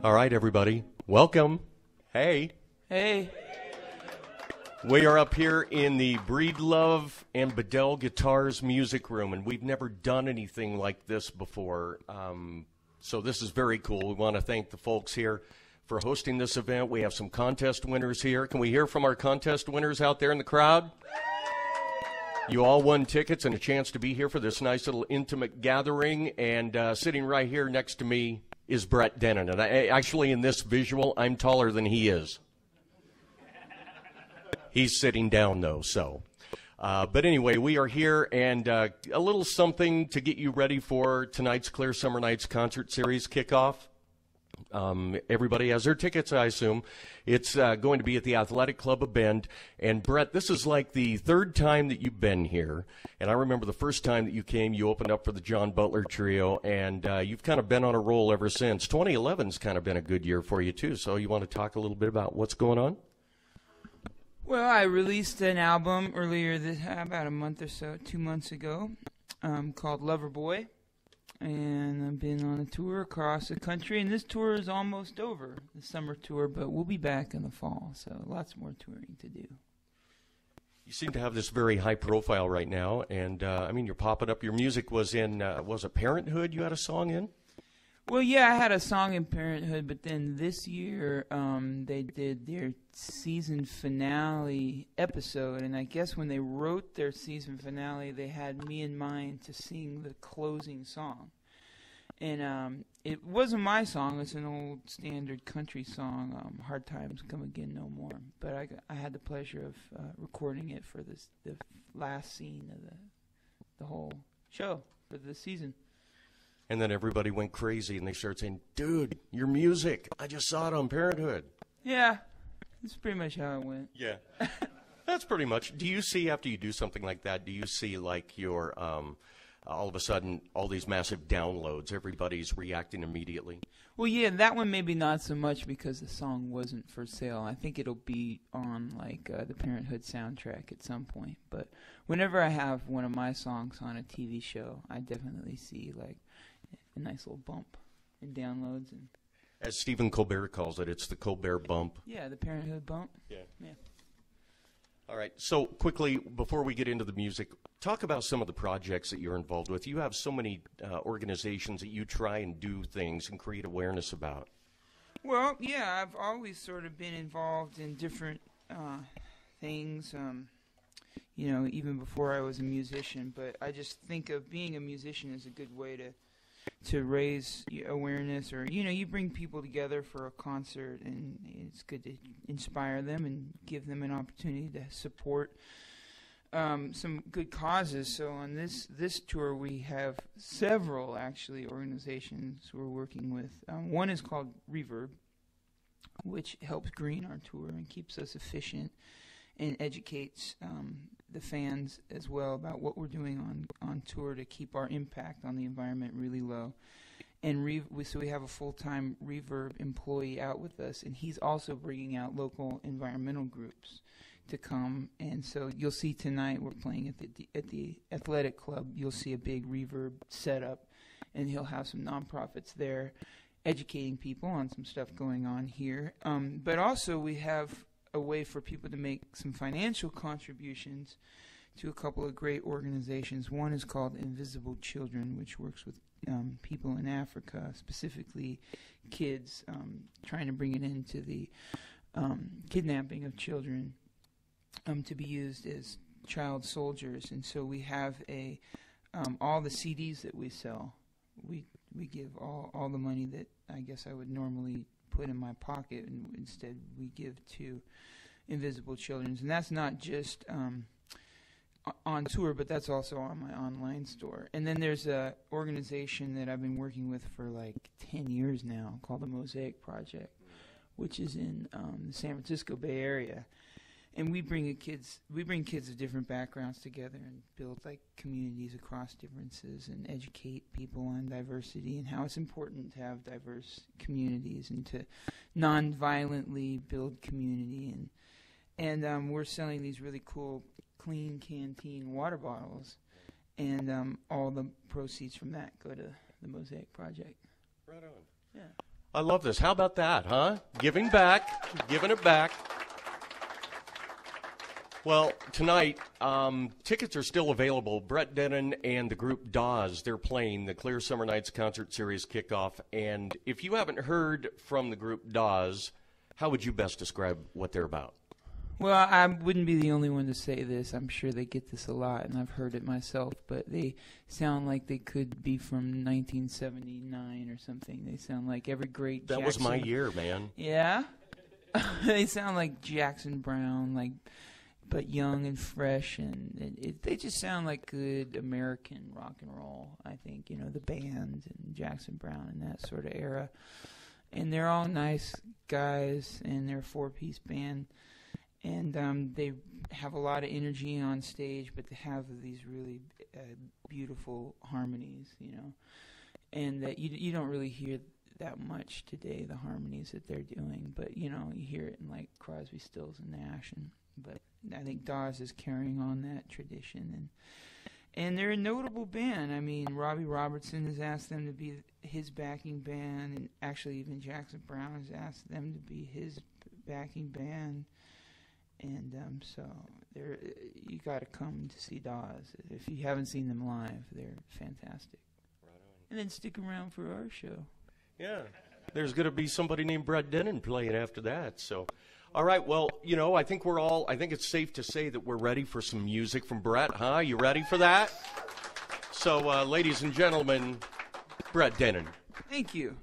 All right, everybody. Welcome. Hey. Hey. We are up here in the Breedlove and Bedell Guitars Music Room, and we've never done anything like this before. So this is very cool. We want to thank the folks here for hosting this event. We have some contest winners here. Can we hear from our contest winners out there in the crowd? You all won tickets and a chance to be here for this nice little intimate gathering. And sitting right here next to me is Brett Dennen. And actually, in this visual, I'm taller than he is. He's sitting down, though, so. But anyway, we are here, and a little something to get you ready for tonight's Clear Summer Nights concert series kickoff. Everybody has their tickets, I assume. It's going to be at the Athletic Club of Bend. And, Brett, this is like the third time that you've been here. And I remember the first time that you came, you opened up for the John Butler Trio, and you've kind of been on a roll ever since. 2011's kind of been a good year for you, too. So you want to talk a little bit about what's going on? Well, I released an album earlier, about a month or so, 2 months ago, called Lover Boy. And I've been on a tour across the country, and this tour is almost over, the summer tour, but we'll be back in the fall, so lots more touring to do. You seem to have this very high profile right now, and I mean, you're popping up. Your music was in, was it Parenthood you had a song in? Well, yeah, I had a song in Parenthood, but then this year they did their season finale episode, and I guess when they wrote their season finale, they had me in mind to sing the closing song. And it wasn't my song. It's an old standard country song, Hard Times Come Again No More. But I had the pleasure of recording it for the last scene of the whole show for the season. And then everybody went crazy, and they started saying, dude, your music, I just saw it on Parenthood. Yeah, that's pretty much how it went. Yeah, that's pretty much. Do you see, after you do something like that, do you see like your, all of a sudden, all these massive downloads, everybody's reacting immediately? Well, yeah, that one maybe not so much because the song wasn't for sale. I think it'll be on like the Parenthood soundtrack at some point. But whenever I have one of my songs on a TV show, I definitely see like a nice little bump in downloads. And as Stephen Colbert calls it, it's the Colbert bump. Yeah, the Parenthood bump. Yeah. Yeah. All right. So quickly, before we get into the music, talk about some of the projects that you're involved with. You have so many organizations that you try and do things and create awareness about. Well, yeah, I've always sort of been involved in different things, you know, even before I was a musician. But I just think of being a musician as a good way to raise awareness, or, you know, you bring people together for a concert, and it's good to inspire them and give them an opportunity to support some good causes. So on this tour, we have several, actually, organizations we're working with. One is called Reverb, which helps green our tour and keeps us efficient and educates the fans as well about what we're doing on tour to keep our impact on the environment really low. And so we have a full-time Reverb employee out with us, and he's also bringing out local environmental groups to come. And so you'll see tonight we're playing at the Athletic Club. You'll see a big Reverb setup, and he'll have some nonprofits there educating people on some stuff going on here. But also we have a way for people to make some financial contributions to a couple of great organizations. One is called Invisible Children, which works with people in Africa, specifically kids, trying to bring it into the kidnapping of children to be used as child soldiers. And so we have all the CDs that we sell, we give all the money that I guess I would normally put in my pocket, and instead we give to Invisible Children. And that's not just on tour, but that's also on my online store. And then there's a organization that I've been working with for like 10 years now called the Mosaic Project, which is in the San Francisco Bay Area. And we bring kids of different backgrounds together and build like communities across differences and educate people on diversity and how it's important to have diverse communities and to non-violently build community. And we're selling these really cool clean canteen water bottles, and all the proceeds from that go to the Mosaic Project. Right on. Yeah. I love this. How about that, huh? Giving back, giving it back. Well, tonight, tickets are still available. Brett Dennen and the group Dawes, they're playing the Clear Summer Nights Concert Series kickoff. And if you haven't heard from the group Dawes, how would you best describe what they're about? Well, I wouldn't be the only one to say this. I'm sure they get this a lot, and I've heard it myself. But they sound like they could be from 1979 or something. They sound like every great That Jackson. was my year, man. Yeah? They sound like Jackson Browne, but young and fresh, and they just sound like good American rock and roll, I think. The band and Jackson Browne and that sort of era. And they're all nice guys, and they're a four-piece band. And they have a lot of energy on stage, but they have these really beautiful harmonies, And that you don't really hear that much today, the harmonies that they're doing. But, you hear it in, Crosby, Stills, and Nash. But I think Dawes is carrying on that tradition. And they're a notable band. I mean, Robbie Robertson has asked them to be his backing band. And actually, even Jackson Browne has asked them to be his backing band. And so you got to come to see Dawes. If you haven't seen them live, they're fantastic. Right on. And then stick around for our show. Yeah. There's going to be somebody named Brett Dennen playing after that. So, all right. Well, I think I think it's safe to say that we're ready for some music from Brett, huh? You ready for that? So, ladies and gentlemen, Brett Dennen. Thank you.